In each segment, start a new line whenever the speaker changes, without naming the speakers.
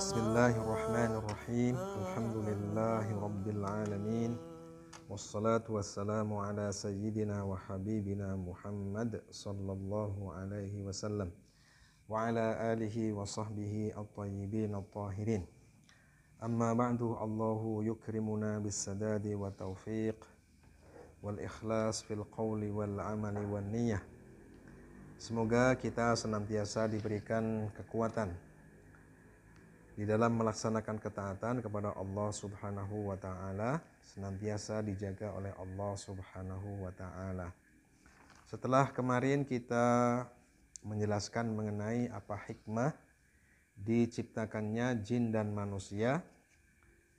Bismillahirrahmanirrahim. Alhamdulillahi rabbil alamin. Wassalatu wassalamu ala sayyidina wa habibina Muhammad sallallahu alaihi wasallam wa ala alihi wa sahbihi at-tayyibin at-tahirin. Amma ba'du, Allahu yukrimuna bis-sadadi wa taufiq wal ikhlas fil qawli wal amali wan niyyah. Semoga kita senantiasa diberikan kekuatan di dalam melaksanakan ketaatan kepada Allah Subhanahu wa taala, senantiasa dijaga oleh Allah Subhanahu wa taala. Setelah kemarin kita menjelaskan mengenai apa hikmah diciptakannya jin dan manusia,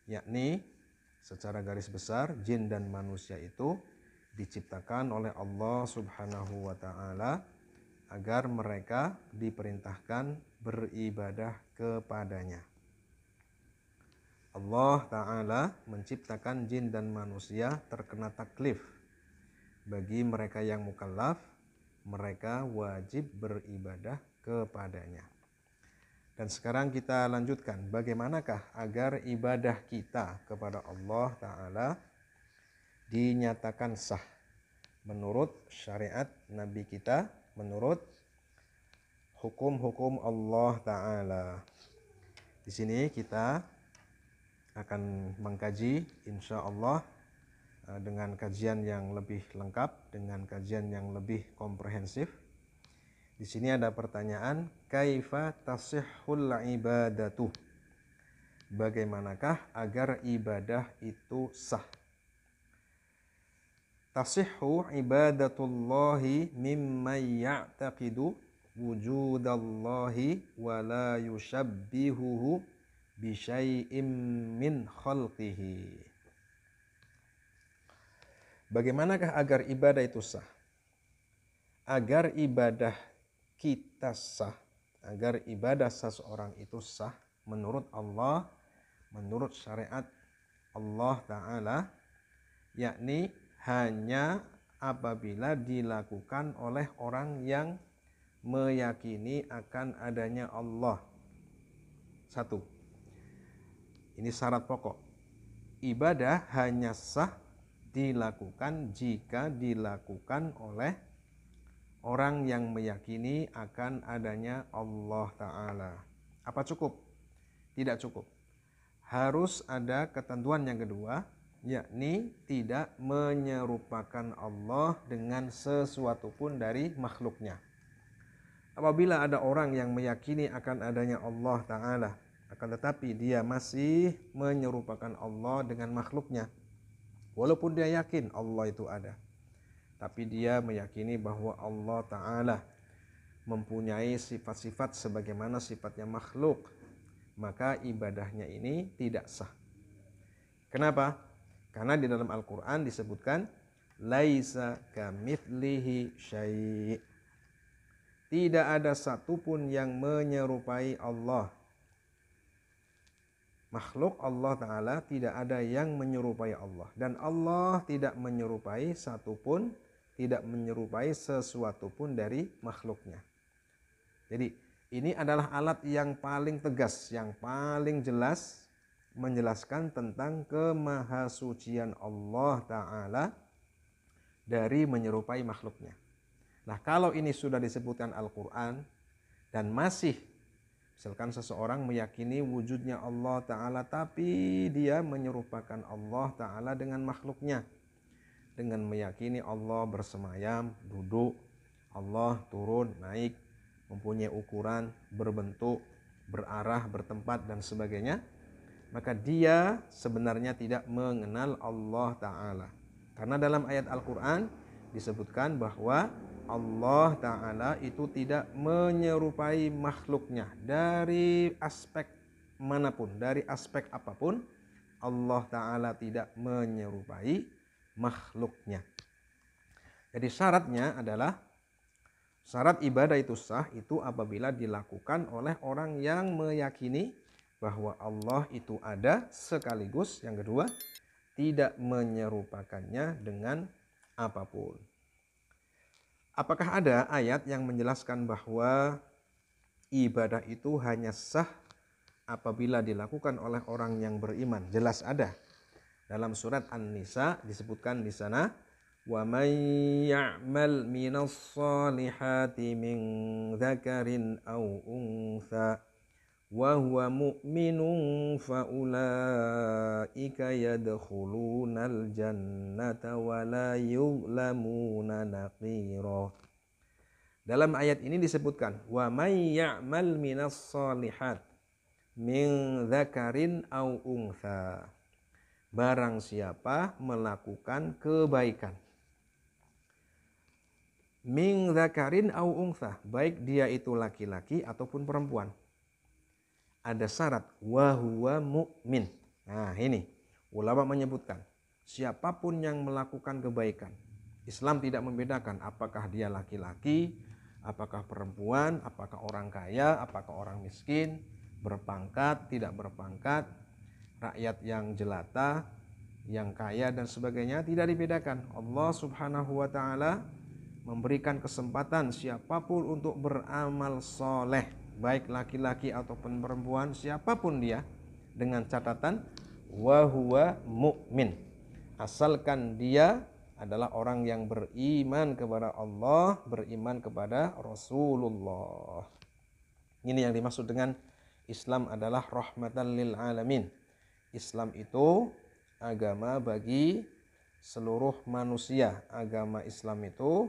yakni secara garis besar jin dan manusia itu diciptakan oleh Allah Subhanahu wa taala agar mereka diperintahkan beribadah kepadanya. Allah Ta'ala menciptakan jin dan manusia terkena taklif. Bagi mereka yang mukallaf, mereka wajib beribadah kepadanya. Dan sekarang kita lanjutkan, bagaimanakah agar ibadah kita kepada Allah Ta'ala dinyatakan sah menurut syariat Nabi kita, menurut hukum-hukum Allah Ta'ala. Di sini kita akan mengkaji insya Allah dengan kajian yang lebih lengkap, dengan kajian yang lebih komprehensif. Di sini ada pertanyaan, kaifa tasihhul ibadatu? Bagaimanakah agar ibadah itu sah? Tasihhu ibadatullahi mimman ya'taqidu wujudallahi wa la yushabbihuhu bisyai'im min khalqihi. Bagaimanakah agar ibadah itu sah? Agar ibadah kita sah, agar ibadah seseorang itu sah menurut Allah, menurut syariat Allah Ta'ala, yakni hanya apabila dilakukan oleh orang yang meyakini akan adanya Allah. Satu, ini syarat pokok. Ibadah hanya sah dilakukan jika dilakukan oleh orang yang meyakini akan adanya Allah Ta'ala. Apa cukup? Tidak cukup. Harus ada ketentuan yang kedua, yakni tidak menyerupakan Allah dengan sesuatu pun dari makhluknya. Apabila ada orang yang meyakini akan adanya Allah Ta'ala, akan tetapi dia masih menyerupakan Allah dengan makhluknya, walaupun dia yakin Allah itu ada, tapi dia meyakini bahwa Allah Ta'ala mempunyai sifat-sifat sebagaimana sifatnya makhluk, maka ibadahnya ini tidak sah. Kenapa? Karena di dalam Al-Quran disebutkan laisa kamitslihi syai'. Tidak ada satupun yang menyerupai Allah. Makhluk Allah Ta'ala tidak ada yang menyerupai Allah. Dan Allah tidak menyerupai satupun, tidak menyerupai sesuatu pun dari makhluknya. Jadi ini adalah alat yang paling tegas, yang paling jelas menjelaskan tentang kemahasucian Allah Ta'ala dari menyerupai makhluknya. Nah, kalau ini sudah disebutkan Al-Quran dan masih misalkan seseorang meyakini wujudnya Allah Ta'ala tapi dia menyerupakan Allah Ta'ala dengan makhluknya, dengan meyakini Allah bersemayam, duduk, Allah turun, naik, mempunyai ukuran, berbentuk, berarah, bertempat dan sebagainya, maka dia sebenarnya tidak mengenal Allah Ta'ala. Karena dalam ayat Al-Quran disebutkan bahwa Allah Ta'ala itu tidak menyerupai makhluknya dari aspek manapun, dari aspek apapun. Allah Ta'ala tidak menyerupai makhluknya. Jadi syaratnya adalah, syarat ibadah itu sah itu apabila dilakukan oleh orang yang meyakini bahwa Allah itu ada, sekaligus yang kedua tidak menyerupakannya dengan apapun. Apakah ada ayat yang menjelaskan bahwa ibadah itu hanya sah apabila dilakukan oleh orang yang beriman. Jelas ada. Dalam surat An-Nisa disebutkan di sana, wa may ya'mal minas solihati min dzakarin aw untha wa huwa mu'minun fa ulaika yadkhulunal jannata wa la yuzlamuna naqira. Dalam ayat ini disebutkan wa may ya'mal minas solihat min dzakarin aw untha. Barang siapa melakukan kebaikan min dzakarin aw untha, baik dia itu laki-laki ataupun perempuan. Ada syarat wa huwa mu'min. Nah, ini ulama menyebutkan siapapun yang melakukan kebaikan, Islam tidak membedakan apakah dia laki-laki, apakah perempuan, apakah orang kaya, apakah orang miskin, berpangkat, tidak berpangkat, rakyat yang jelata, yang kaya dan sebagainya, tidak dibedakan. Allah Subhanahu wa taala memberikan kesempatan siapapun untuk beramal soleh, baik laki-laki ataupun perempuan, siapapun dia, dengan catatan wa huwa mu'min, asalkan dia adalah orang yang beriman kepada Allah, beriman kepada Rasulullah. Ini yang dimaksud dengan Islam adalah rahmatan lil alamin. Islam itu agama bagi seluruh manusia. Agama Islam itu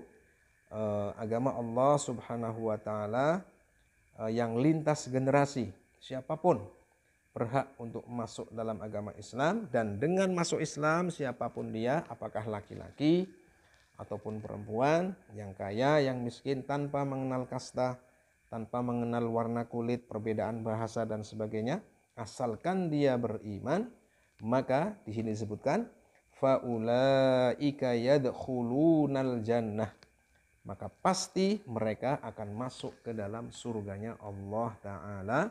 agama Allah Subhanahu wa taala yang lintas generasi. Siapapun berhak untuk masuk dalam agama Islam, dan dengan masuk Islam siapapun dia, apakah laki-laki ataupun perempuan, yang kaya, yang miskin, tanpa mengenal kasta, tanpa mengenal warna kulit, perbedaan bahasa dan sebagainya, asalkan dia beriman, maka di sini disebutkan faulaika yadkhulunal jannah, maka pasti mereka akan masuk ke dalam surganya Allah Ta'ala.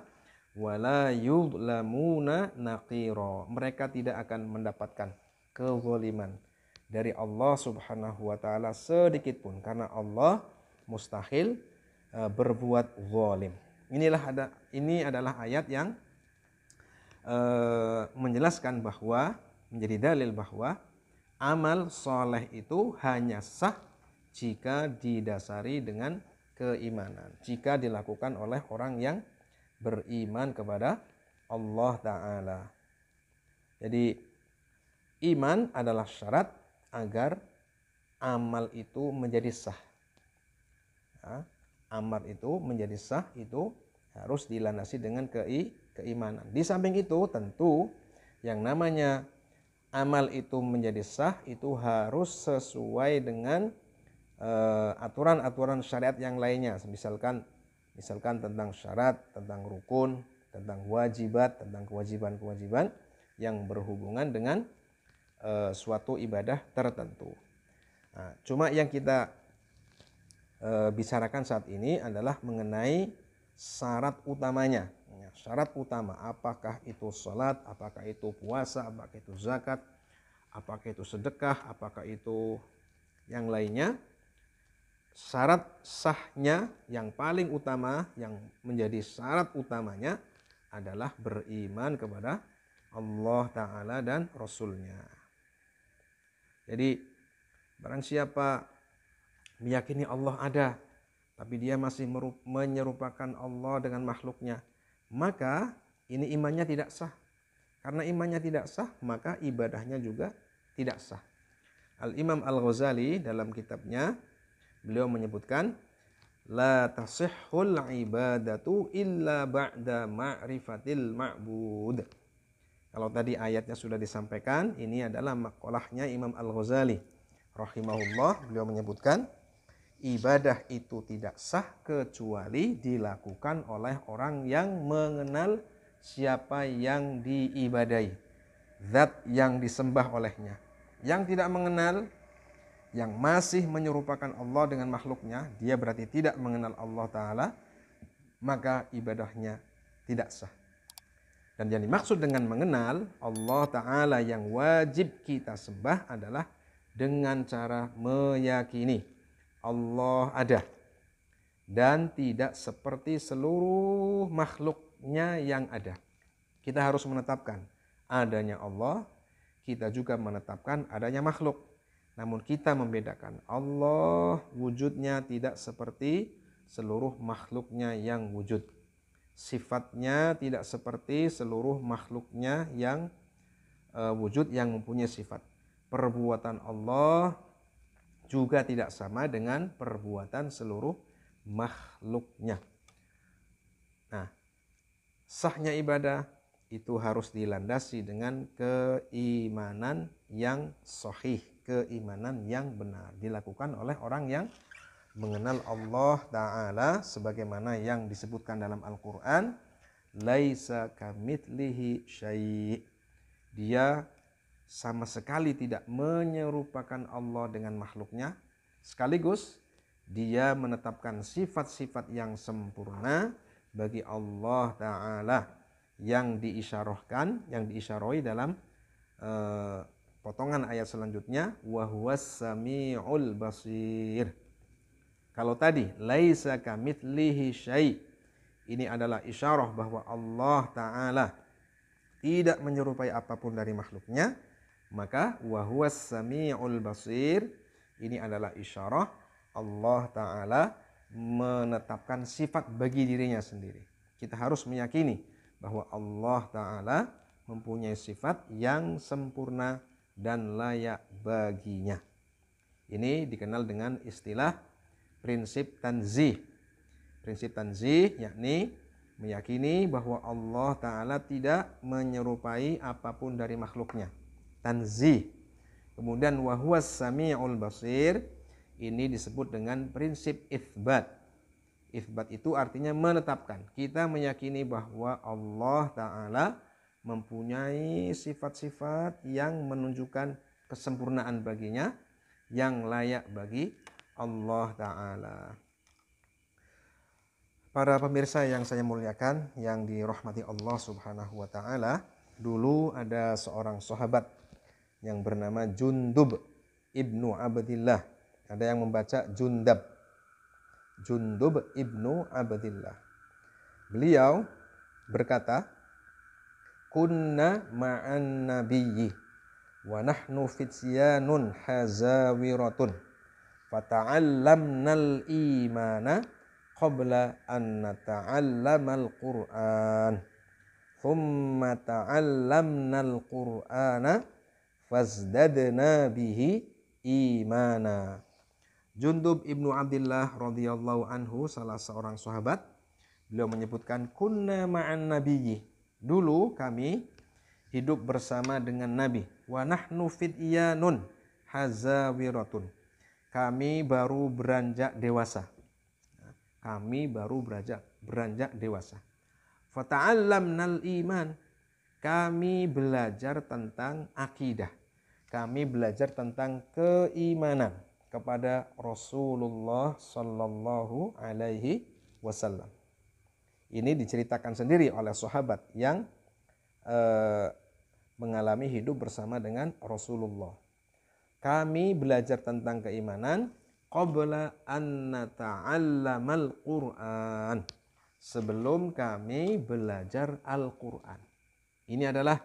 Wala yudlamuna naqira, mereka tidak akan mendapatkan kezaliman dari Allah Subhanahu wa taala sedikit pun, karena Allah mustahil berbuat zalim. Ini adalah ayat yang menjelaskan bahwa, menjadi dalil bahwa amal soleh itu hanya sah jika didasari dengan keimanan, jika dilakukan oleh orang yang beriman kepada Allah Ta'ala. Jadi iman adalah syarat agar amal itu menjadi sah. Amal itu menjadi sah itu harus dilandasi dengan keimanan. Di samping itu tentu yang namanya amal itu menjadi sah itu harus sesuai dengan aturan-aturan syariat yang lainnya. Misalkan tentang syarat, tentang rukun, tentang wajibat, tentang kewajiban-kewajiban yang berhubungan dengan suatu ibadah tertentu. Nah, cuma yang kita bicarakan saat ini adalah mengenai syarat utamanya. Syarat utama, apakah itu sholat, apakah itu puasa, apakah itu zakat, apakah itu sedekah, apakah itu yang lainnya. Syarat sahnya yang paling utama, yang menjadi syarat utamanya adalah beriman kepada Allah Ta'ala dan Rasulnya. Jadi barang siapa meyakini Allah ada, tapi dia masih menyerupakan Allah dengan makhluknya, maka ini imannya tidak sah. Karena imannya tidak sah, maka ibadahnya juga tidak sah. Al-Imam Al-Ghazali dalam kitabnya, beliau menyebutkan la tasihhul ibadatu illa ba'da ma'rifatil ma'bud. Kalau tadi ayatnya sudah disampaikan, ini adalah maqalahnya Imam Al-Ghazali rahimahullah. Beliau menyebutkan ibadah itu tidak sah kecuali dilakukan oleh orang yang mengenal siapa yang diibadai, zat yang disembah olehnya. Yang tidak mengenal, yang masih menyerupakan Allah dengan makhluknya, dia berarti tidak mengenal Allah Ta'ala, maka ibadahnya tidak sah. Dan yang dimaksud dengan mengenal Allah Ta'ala yang wajib kita sembah adalah dengan cara meyakini Allah ada dan tidak seperti seluruh makhluknya yang ada. Kita harus menetapkan adanya Allah, kita juga menetapkan adanya makhluk. Namun kita membedakan, Allah wujudnya tidak seperti seluruh makhluknya yang wujud. Sifatnya tidak seperti seluruh makhluknya yang wujud yang mempunyai sifat. Perbuatan Allah juga tidak sama dengan perbuatan seluruh makhluknya. Nah, sahnya ibadah itu harus dilandasi dengan keimanan yang sahih, keimanan yang benar, dilakukan oleh orang yang mengenal Allah Ta'ala sebagaimana yang disebutkan dalam Al-Quran, laisa kamitslihi syai'. Dia sama sekali tidak menyerupakan Allah dengan makhluknya, sekaligus dia menetapkan sifat-sifat yang sempurna bagi Allah Ta'ala yang diisyarahi dalam potongan ayat selanjutnya, wa huwas samiul basir. Kalau tadi laisa kamitslihi syai', ini adalah isyarah bahwa Allah Ta'ala tidak menyerupai apapun dari makhluknya, maka wa huwas samiul basir ini adalah isyarah Allah Ta'ala menetapkan sifat bagi dirinya sendiri. Kita harus meyakini bahwa Allah Ta'ala mempunyai sifat yang sempurna dan layak baginya. Ini dikenal dengan istilah prinsip tanzih. Prinsip tanzih yakni meyakini bahwa Allah Ta'ala tidak menyerupai apapun dari makhluknya. Tanzih. Kemudian wa huwas samiul basir, ini disebut dengan prinsip itsbat. Itsbat itu artinya menetapkan. Kita meyakini bahwa Allah Ta'ala mempunyai sifat-sifat yang menunjukkan kesempurnaan baginya, yang layak bagi Allah Ta'ala. Para pemirsa yang saya muliakan, yang dirahmati Allah Subhanahu wa Ta'ala, dulu ada seorang sahabat yang bernama Jundub ibnu Abdillah. Ada yang membaca Jundab. Jundub ibnu Abdillah. Beliau berkata, kunna ma'an nabiyyi wa nahnu fityanun hazawiratun fata'allamnal imana qabla an nata'allamal Qur'an thumma ta'allamnal Qur'ana fazdadna bihi imana. Jundub ibnu Abdillah radhiyallahu anhu, salah seorang sahabat, beliau menyebutkan kunna ma'an nabiyyi, dulu kami hidup bersama dengan Nabi, wa nahnu fityanun hazawiratun, kami baru beranjak dewasa. Kami baru beranjak dewasa. Fata'allamnal iman, kami belajar tentang akidah, kami belajar tentang keimanan kepada Rasulullah Sallallahu Alaihi Wasallam. Ini diceritakan sendiri oleh sahabat yang mengalami hidup bersama dengan Rasulullah. Kami belajar tentang keimanan qabla an nata'allamal Qur'an, sebelum kami belajar Al-Qur'an. Ini adalah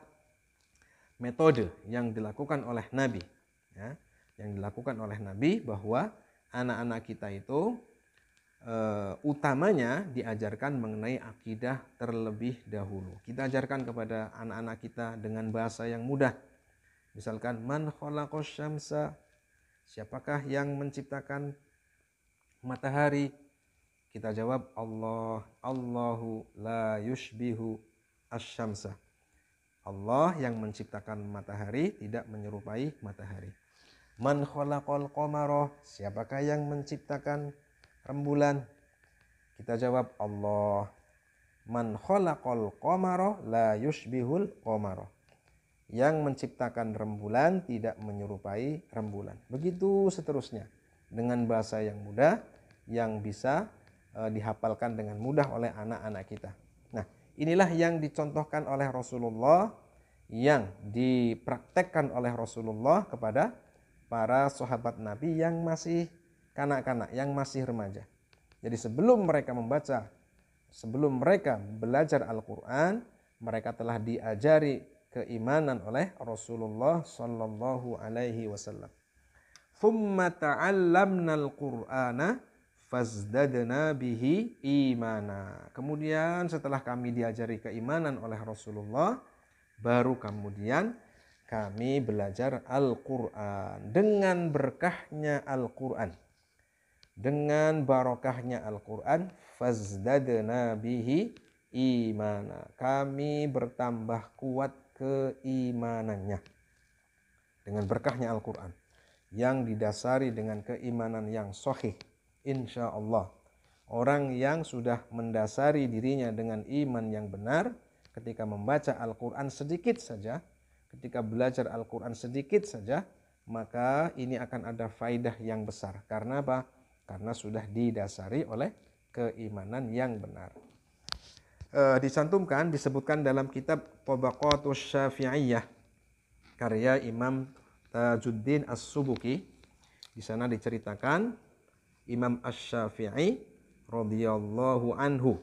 metode yang dilakukan oleh Nabi, ya, yang dilakukan oleh Nabi, bahwa anak-anak kita itu utamanya diajarkan mengenai akidah terlebih dahulu. Kita ajarkan kepada anak-anak kita dengan bahasa yang mudah. Misalkan, man khalaqas syamsa, siapakah yang menciptakan matahari? Kita jawab, Allah. Allahu la yushbihu asy-syamsa. Allah yang menciptakan matahari tidak menyerupai matahari. Man khalaqal qamara, siapakah yang menciptakan rembulan? Kita jawab, Allah. Man khalaqal qamara la yushbihul qamara, yang menciptakan rembulan tidak menyerupai rembulan. Begitu seterusnya, dengan bahasa yang mudah, yang bisa dihafalkan dengan mudah oleh anak-anak kita. Nah, inilah yang dicontohkan oleh Rasulullah, yang dipraktekkan oleh Rasulullah kepada para sahabat Nabi yang masih kanak-kanak, yang masih remaja. Jadi sebelum mereka membaca, sebelum mereka belajar Al-Quran, Mereka telah diajari keimanan oleh Rasulullah sallallahu alaihi wasallam. Thumma ta'allamnal Qur'ana fazdadna bihi imana. Kemudian setelah kami diajari keimanan oleh Rasulullah, baru kemudian kami belajar Al-Quran. Dengan berkahnya Al-Quran, dengan barokahnya Al-Quran, fazdadna bihi imana, kami bertambah kuat keimanannya. Dengan berkahnya Al-Quran yang didasari dengan keimanan yang sahih, insya Allah orang yang sudah mendasari dirinya dengan iman yang benar, ketika membaca Al-Quran sedikit saja, ketika belajar Al-Quran sedikit saja, maka ini akan ada faidah yang besar. Karena apa? Karena sudah didasari oleh keimanan yang benar. Dicantumkan, disebutkan dalam kitab Tabaqatus Syafi'iyah karya Imam Tajuddin As-Subuki. Di sana diceritakan Imam Asy-Syafi'i radhiyallahu anhu,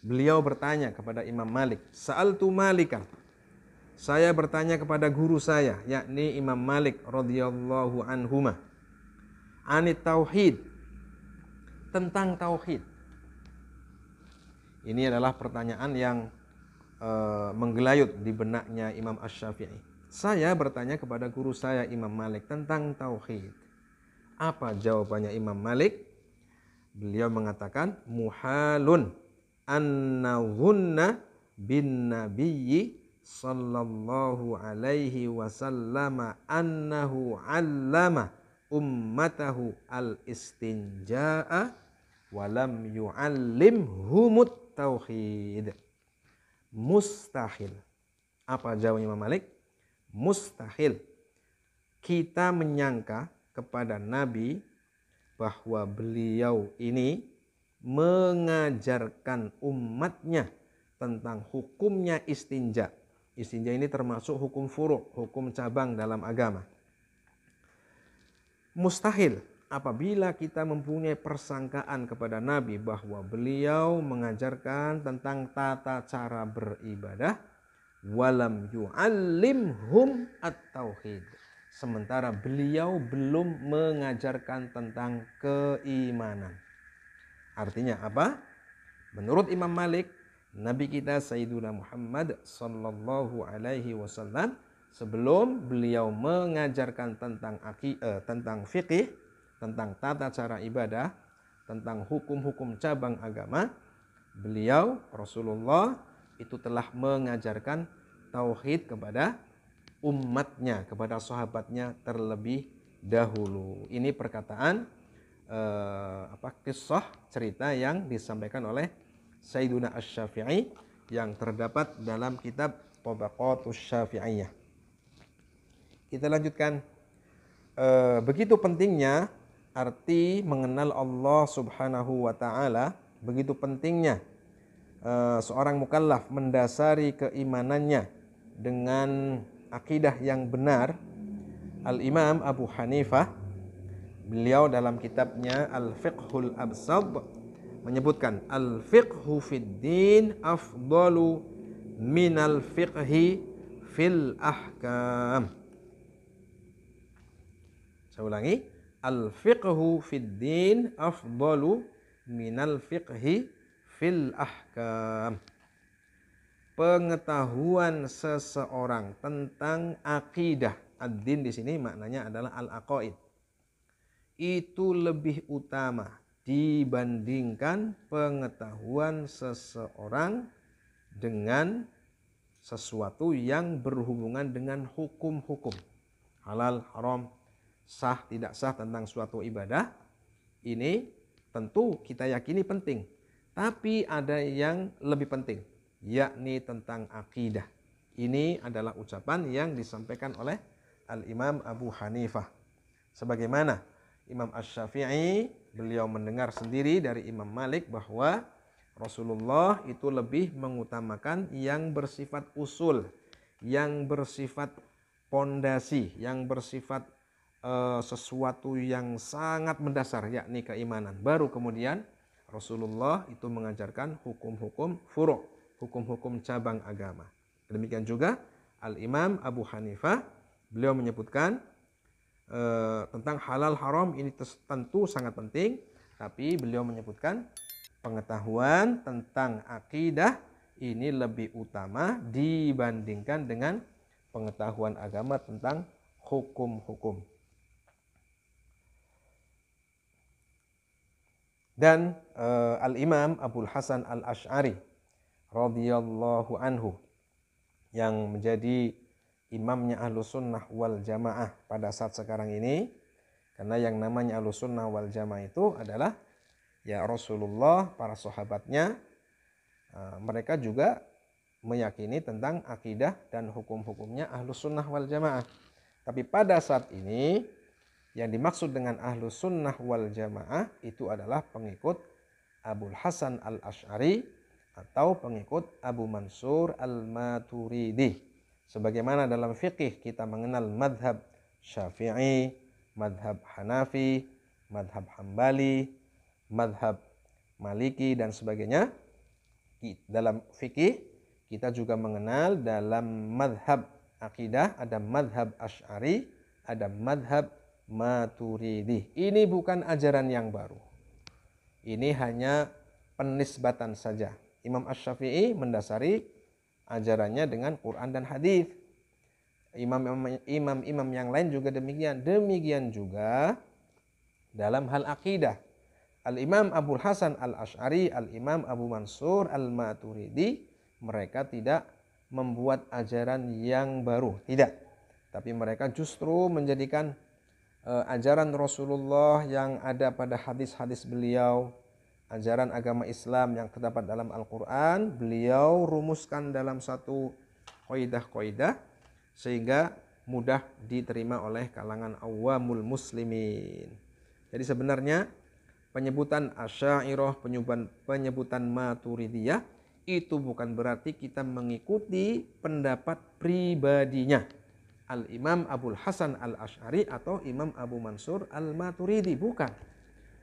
beliau bertanya kepada Imam Malik, "Sa'altu Malikan." Saya bertanya kepada guru saya, yakni Imam Malik radhiyallahu anhuma, "Anit tauhid." Tentang tauhid. Ini adalah pertanyaan yang menggelayut di benaknya Imam Asy-Syafi'i. Saya bertanya kepada guru saya Imam Malik tentang tauhid. Apa jawabannya Imam Malik? Beliau mengatakan, muhalun annahunna bin nabiyyi sallallahu alaihi wasallam annahu allama ummatahu al-istinja'a walam yu'allimhumut tauhid. Mustahil. Apa jawabnya Imam Malik? Mustahil kita menyangka kepada Nabi bahwa beliau ini mengajarkan umatnya tentang hukumnya istinja. Istinja ini termasuk hukum furu', hukum cabang dalam agama. Mustahil apabila kita mempunyai persangkaan kepada Nabi bahwa beliau mengajarkan tentang tata cara beribadah, walam yu'allimhum at-tauhid, sementara beliau belum mengajarkan tentang keimanan. Artinya apa? Menurut Imam Malik, Nabi kita Sayyiduna Muhammad sallallahu alaihi wasallam sebelum beliau mengajarkan tentang fikih, tentang tata cara ibadah, tentang hukum-hukum cabang agama, beliau Rasulullah itu telah mengajarkan tauhid kepada umatnya, kepada sahabatnya terlebih dahulu. Ini perkataan kisah cerita yang disampaikan oleh Sayyiduna Asy-Syafi'i yang terdapat dalam kitab Tabaqatus Syafi'iyah. Kita lanjutkan. Begitu pentingnya arti mengenal Allah Subhanahu wa ta'ala, begitu pentingnya seorang mukallaf mendasari keimanannya dengan akidah yang benar. Al-Imam Abu Hanifah, beliau dalam kitabnya Al-Fiqhul Absad menyebutkan, al-fiqhu fid din afdalu minal fiqhi fil ahkam. Saya ulangi, al-fiqhu fid din afdalu minal fiqhi fil ahkam. Pengetahuan seseorang tentang akidah, ad-din di sini maknanya adalah al-aqaid, itu lebih utama dibandingkan pengetahuan seseorang dengan sesuatu yang berhubungan dengan hukum-hukum halal, haram, sah, tidak sah tentang suatu ibadah. Ini tentu kita yakini penting, tapi ada yang lebih penting, yakni tentang akidah. Ini adalah ucapan yang disampaikan oleh Al-Imam Abu Hanifah. Sebagaimana Imam Asy-Syafi'i, beliau mendengar sendiri dari Imam Malik bahwa Rasulullah itu lebih mengutamakan yang bersifat usul, yang bersifat pondasi, yang bersifat sesuatu yang sangat mendasar, yakni keimanan. Baru kemudian Rasulullah itu mengajarkan hukum-hukum furu', hukum-hukum cabang agama. Demikian juga Al-Imam Abu Hanifah, beliau menyebutkan tentang halal haram ini tentu sangat penting, tapi beliau menyebutkan pengetahuan tentang akidah ini lebih utama dibandingkan dengan pengetahuan agama tentang hukum-hukum. Dan Al-Imam Abul Hasan Al-Asy'ari radhiyallahu anhu yang menjadi imamnya Ahlus Sunnah wal Jamaah pada saat sekarang ini, karena yang namanya Ahlus Sunnah wal Jamaah itu adalah ya Rasulullah, para sahabatnya, mereka juga meyakini tentang akidah dan hukum-hukumnya Ahlus Sunnah wal Jamaah. Tapi pada saat ini yang dimaksud dengan Ahlus Sunnah wal Jamaah itu adalah pengikut Abul Hasan Al-Asy'ari atau pengikut Abu Mansur Al-Maturidi. Sebagaimana dalam fikih kita mengenal madhab Syafi'i, madhab Hanafi, madhab Hambali, madhab Maliki dan sebagainya. Dalam fikih kita juga mengenal dalam madhab akidah ada madhab Asy'ari, ada madhab Maturidi. Ini bukan ajaran yang baru. Ini hanya penisbatan saja. Imam Asy-Syafi'i mendasari ajarannya dengan Quran dan hadis. Imam-imam yang lain juga demikian. Demikian juga dalam hal akidah. Al-Imam Abul Hasan Al-Asy'ari, Al-Imam Abu Mansur Al-Maturidi, mereka tidak membuat ajaran yang baru, tidak. Tapi mereka justru menjadikan ajaran Rasulullah yang ada pada hadis-hadis beliau, ajaran agama Islam yang terdapat dalam Al-Quran, beliau rumuskan dalam satu qaidah-qaidah sehingga mudah diterima oleh kalangan awamul muslimin. Jadi sebenarnya penyebutan Asy'ariyah, penyebutan Maturidiyah itu bukan berarti kita mengikuti pendapat pribadinya Al-Imam Abul Hasan Al-Asy'ari atau Imam Abu Mansur Al-Maturidi, bukan.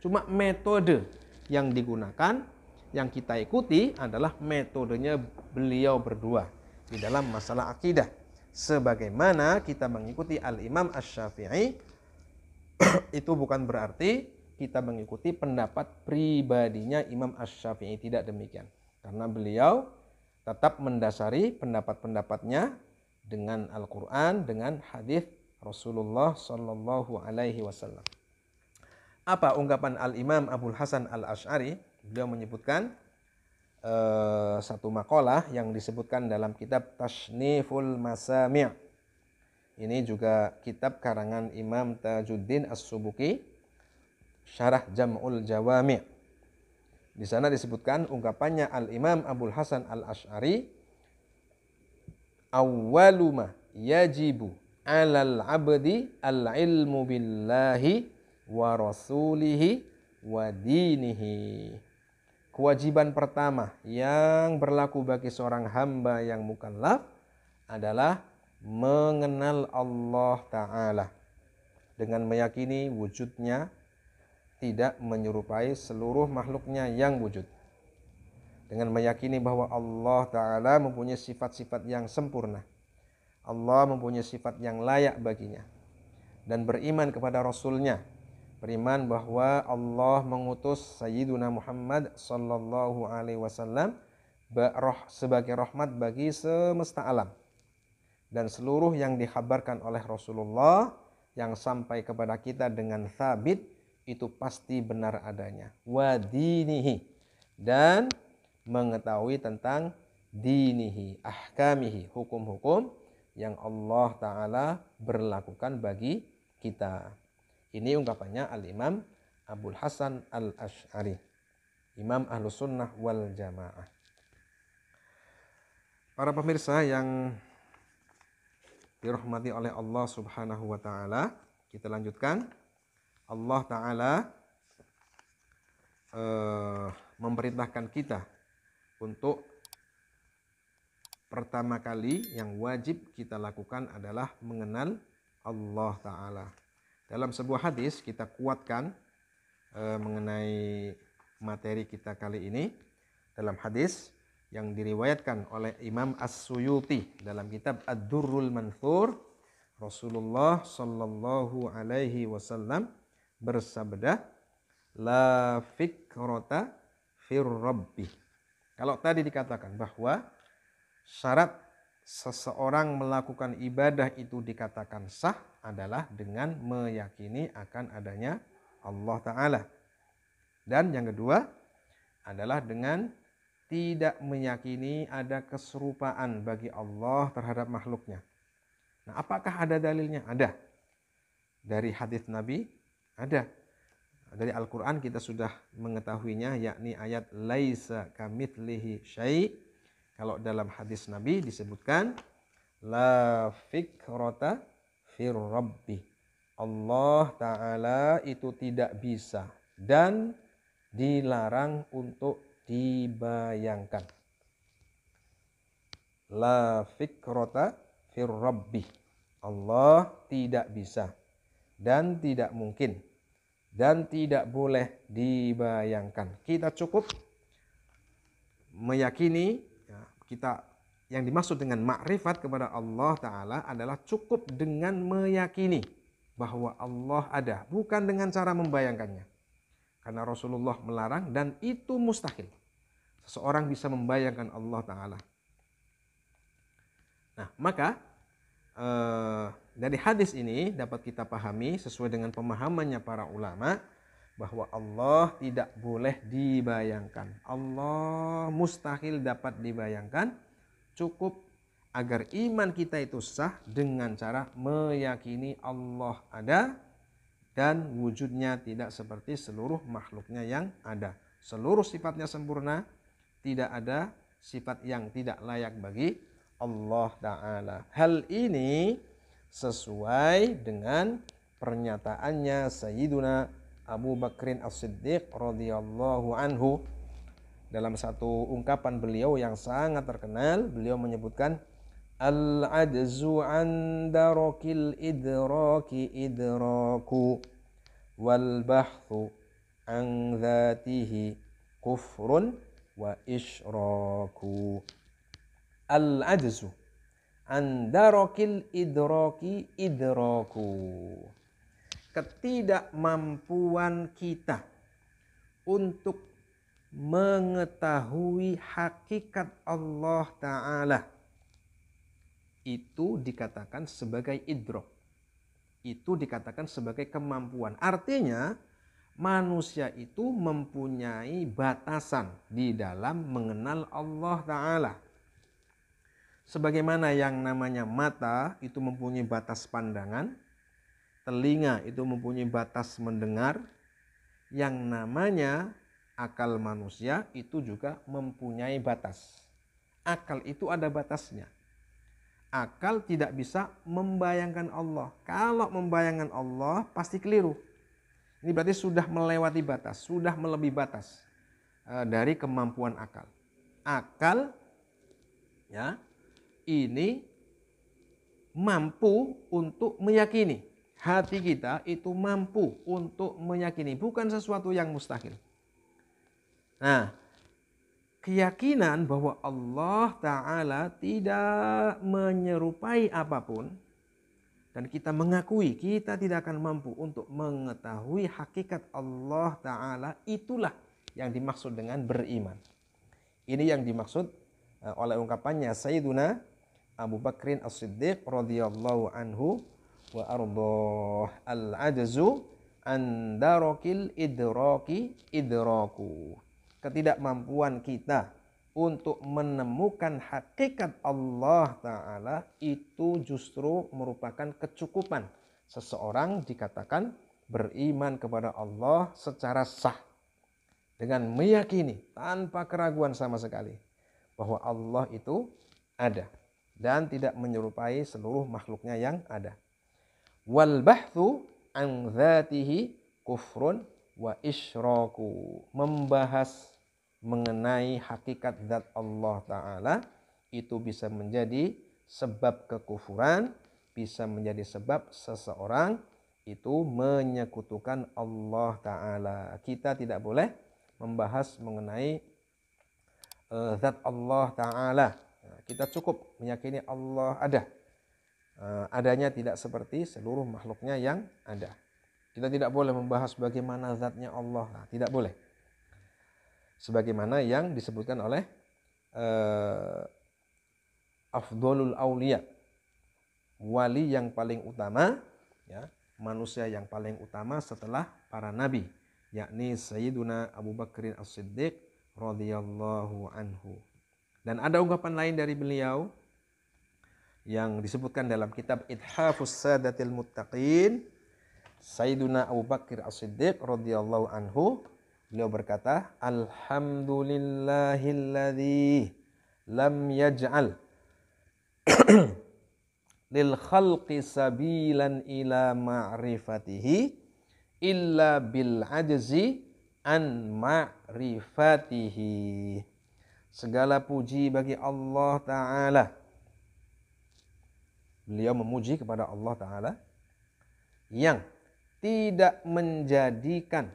Cuma metode yang digunakan, yang kita ikuti adalah metodenya beliau berdua di dalam masalah akidah. Sebagaimana kita mengikuti Al-Imam Asy-Syafi'i itu bukan berarti kita mengikuti pendapat pribadinya Imam Asy-Syafi'i, tidak demikian. Karena beliau tetap mendasari pendapat-pendapatnya dengan Al-Quran, dengan hadis Rasulullah Sallallahu Alaihi Wasallam. Apa ungkapan Al-Imam Abul Hasan Al-Asy'ari? Beliau menyebutkan satu makalah yang disebutkan dalam kitab Tasniful Masami'. Ini juga kitab karangan Imam Tajuddin As-Subuki, Syarah Jam'ul Jawami'. Di sana disebutkan ungkapannya Al-Imam Abul Hasan Al-Asy'ari, awwaluma yajibu 'alal 'abdi al-'ilmu billahi wa rasulihi wa dinihi. Kewajiban pertama yang berlaku bagi seorang hamba yang mukallaf adalah mengenal Allah Ta'ala dengan meyakini wujudnya tidak menyerupai seluruh makhluknya yang wujud, dengan meyakini bahwa Allah Ta'ala mempunyai sifat-sifat yang sempurna, Allah mempunyai sifat yang layak baginya, dan beriman kepada Rasulnya, beriman bahwa Allah mengutus Sayyiduna Muhammad Sallallahu Alaihi Wasallam sebagai rahmat bagi semesta alam, dan seluruh yang dikhabarkan oleh Rasulullah yang sampai kepada kita dengan sabit itu pasti benar adanya. Wa dinihi, dan mengetahui tentang dinihi, ahkamihi, hukum-hukum yang Allah Ta'ala berlakukan bagi kita. Ini ungkapannya Al-Imam Abul Hasan Al-Asy'ari, Imam Ahlus Sunnah wal Jamaah. Para pemirsa yang dirahmati oleh Allah Subhanahu wa Ta'ala, kita lanjutkan. Allah Ta'ala memerintahkan kita untuk pertama kali yang wajib kita lakukan adalah mengenal Allah Ta'ala. Dalam sebuah hadis kita kuatkan mengenai materi kita kali ini. Dalam hadis yang diriwayatkan oleh Imam As-Suyuti dalam kitab Ad-Durrul Manthur, Rasulullah Shallallahu Alaihi Wasallam bersabda, la fikrota fir rabbi. Kalau tadi dikatakan bahwa syarat seseorang melakukan ibadah itu dikatakan sah adalah dengan meyakini akan adanya Allah Ta'ala. Dan yang kedua adalah dengan tidak meyakini ada keserupaan bagi Allah terhadap makhluknya. Nah, apakah ada dalilnya? Ada. Dari hadis Nabi ada. Dari Al-Quran kita sudah mengetahuinya, yakni ayat laisa kamitslihi syai'. Kalau dalam hadis Nabi disebutkan la fikrota fir rabbi. Allah Ta'ala itu tidak bisa dan dilarang untuk dibayangkan. La fikrota fir rabbi. Allah tidak bisa dan tidak mungkin dan tidak boleh dibayangkan. Kita cukup meyakini, ya, kita yang dimaksud dengan makrifat kepada Allah Ta'ala adalah cukup dengan meyakini bahwa Allah ada, bukan dengan cara membayangkannya. Karena Rasulullah melarang dan itu mustahil seseorang bisa membayangkan Allah Ta'ala. Nah, maka dari hadis ini dapat kita pahami sesuai dengan pemahamannya para ulama bahwa Allah tidak boleh dibayangkan. Allah mustahil dapat dibayangkan. Cukup agar iman kita itu sah dengan cara meyakini Allah ada dan wujudnya tidak seperti seluruh makhluknya yang ada. Seluruh sifatnya sempurna, tidak ada sifat yang tidak layak bagi Allah Ta'ala. Hal ini sesuai dengan pernyataannya Sayyiduna Abu Bakrin As-Siddiq radhiyallahu anhu. Dalam satu ungkapan beliau yang sangat terkenal, beliau menyebutkan al-ajzu an darakil idraki idraku wal bahthu an dhatihi kufrun wa isyraku. Al-ajzu an darakil idraki idraku. Ketidakmampuan kita untuk mengetahui hakikat Allah Ta'ala itu dikatakan sebagai idrak. Itu dikatakan sebagai kemampuan. Artinya manusia itu mempunyai batasan di dalam mengenal Allah Ta'ala. Sebagaimana yang namanya mata itu mempunyai batas pandangan, telinga itu mempunyai batas mendengar, yang namanya akal manusia itu juga mempunyai batas. Akal itu ada batasnya. Akal tidak bisa membayangkan Allah. Kalau membayangkan Allah pasti keliru. Ini berarti sudah melewati batas, sudah melebihi batas dari kemampuan akal. Akal, ya, ini mampu untuk meyakini. Hati kita itu mampu untuk meyakini, bukan sesuatu yang mustahil. Nah, keyakinan bahwa Allah Ta'ala tidak menyerupai apapun dan kita mengakui kita tidak akan mampu untuk mengetahui hakikat Allah Ta'ala, itulah yang dimaksud dengan beriman. Ini yang dimaksud oleh ungkapannya Sayyiduna Abu Bakrin As-Siddiq radhiyallahu anhu wa ardhah al-ajzu an darakil idraki idraku. Ketidakmampuan kita untuk menemukan hakikat Allah Ta'ala itu justru merupakan kecukupan seseorang dikatakan beriman kepada Allah secara sah dengan meyakini tanpa keraguan sama sekali bahwa Allah itu ada dan tidak menyerupai seluruh makhluknya yang ada. Wal bahthu an dzatihi kufrun wa isyraku. Membahas mengenai hakikat zat Allah Ta'ala itu bisa menjadi sebab kekufuran, bisa menjadi sebab seseorang itu menyekutukan Allah Ta'ala. Kita tidak boleh membahas mengenai zat Allah Ta'ala. Nah, kita cukup meyakini Allah ada. Adanya tidak seperti seluruh makhluknya yang ada. Kita tidak boleh membahas bagaimana zatnya Allah. Nah, tidak boleh. Sebagaimana yang disebutkan oleh afdholul auliya, wali yang paling utama, ya, manusia yang paling utama setelah para nabi, yakni Sayyiduna Abu Bakrin As-Siddiq radhiyallahu anhu. Dan ada ungkapan lain dari beliau yang disebutkan dalam kitab Ithafus Sadatil Muttaqin. Sayyiduna Abu Bakr As-Siddiq radhiyallahu anhu, beliau berkata, alhamdulillahilladzi lam yaj'al lil khalqi sabilan ila ma'rifatihi illa bil ajzi an ma'rifatihi. Segala puji bagi Allah Ta'ala. Beliau memuji kepada Allah Ta'ala yang tidak menjadikan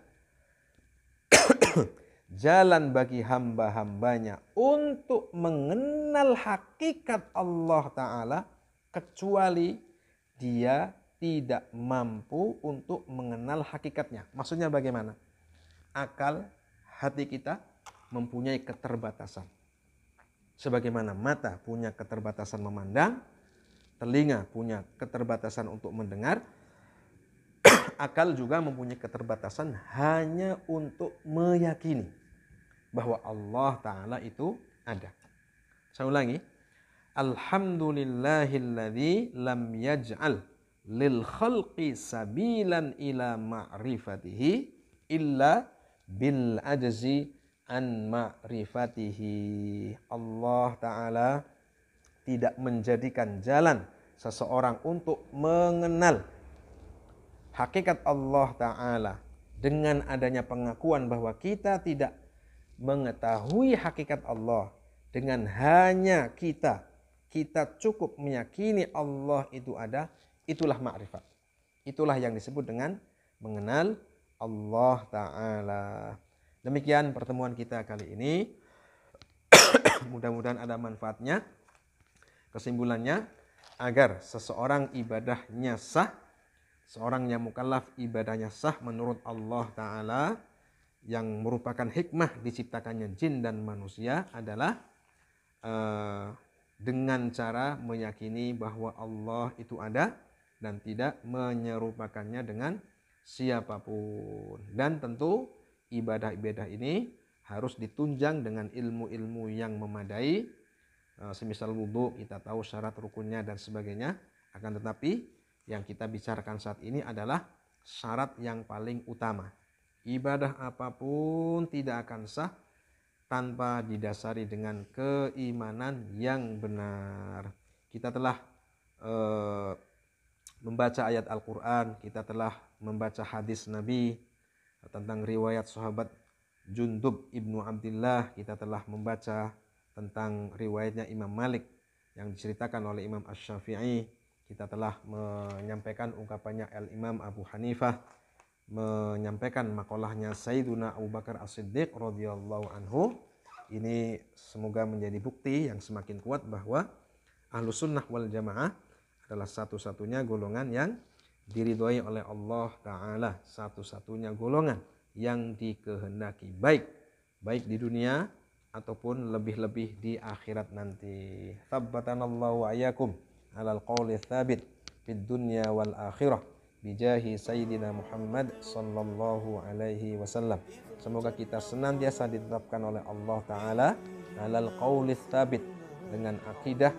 jalan bagi hamba-hambanya untuk mengenal hakikat Allah Ta'ala kecuali dia tidak mampu untuk mengenal hakikatnya. Maksudnya bagaimana? Akal, hati kita mempunyai keterbatasan. Sebagaimana mata punya keterbatasan memandang, telinga punya keterbatasan untuk mendengar, akal juga mempunyai keterbatasan hanya untuk meyakini bahwa Allah Ta'ala itu ada. Saya ulangi. Alhamdulillahilladzi lam yaj'al lil khalqi sabilan ila ma'rifatihi illa bil ajzi an ma'rifatihi. Allah Ta'ala tidak menjadikan jalan seseorang untuk mengenal hakikat Allah Ta'ala dengan adanya pengakuan bahwa kita tidak mengetahui hakikat Allah. Dengan hanya kita cukup meyakini Allah itu ada, itulah ma'rifat. Itulah yang disebut dengan mengenal Allah Ta'ala. Demikian pertemuan kita kali ini. Mudah-mudahan ada manfaatnya. Kesimpulannya, agar seseorang ibadahnya sah, seorang yang mukallaf ibadahnya sah menurut Allah Ta'ala, yang merupakan hikmah diciptakannya jin dan manusia adalah dengan cara meyakini bahwa Allah itu ada dan tidak menyerupakannya dengan siapapun. Dan tentu ibadah-ibadah ini harus ditunjang dengan ilmu-ilmu yang memadai. Semisal wudhu, kita tahu syarat rukunnya dan sebagainya. Akan tetapi yang kita bicarakan saat ini adalah syarat yang paling utama. Ibadah apapun tidak akan sah tanpa didasari dengan keimanan yang benar. Kita telah membaca ayat Al-Quran, kita telah membaca hadis Nabi tentang riwayat sahabat Jundub ibnu Abdillah, kita telah membaca tentang riwayatnya Imam Malik yang diceritakan oleh Imam Asy-Syafi'i, kita telah menyampaikan ungkapannya Al-Imam Abu Hanifah, menyampaikan makolahnya Sayyiduna Abu Bakar As-Siddiq radhiyallahu anhu. Ini semoga menjadi bukti yang semakin kuat bahwa Ahlus Sunnah wal Jamaah adalah satu-satunya golongan yang diridhoi oleh Allah Ta'ala, satu-satunya golongan yang dikehendaki baik di dunia ataupun lebih-lebih di akhirat nanti. Thabbatanallahu ayyakum alal qawli tsabit fid dunya wal akhirah bijahi Sayyidina Muhammad sallallahu alaihi wasallam. Semoga kita senantiasa ditetapkan oleh Allah Ta'ala alal qawli tsabit, dengan akidah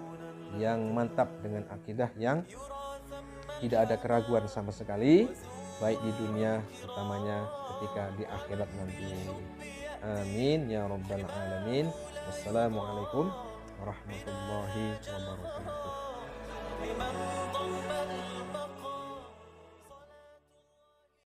yang mantap, dengan akidah yang tidak ada keraguan sama sekali, baik di dunia utamanya ketika di akhirat nanti. Amin ya rabbal alamin. Wassalamualaikum warahmatullahi wabarakatuh.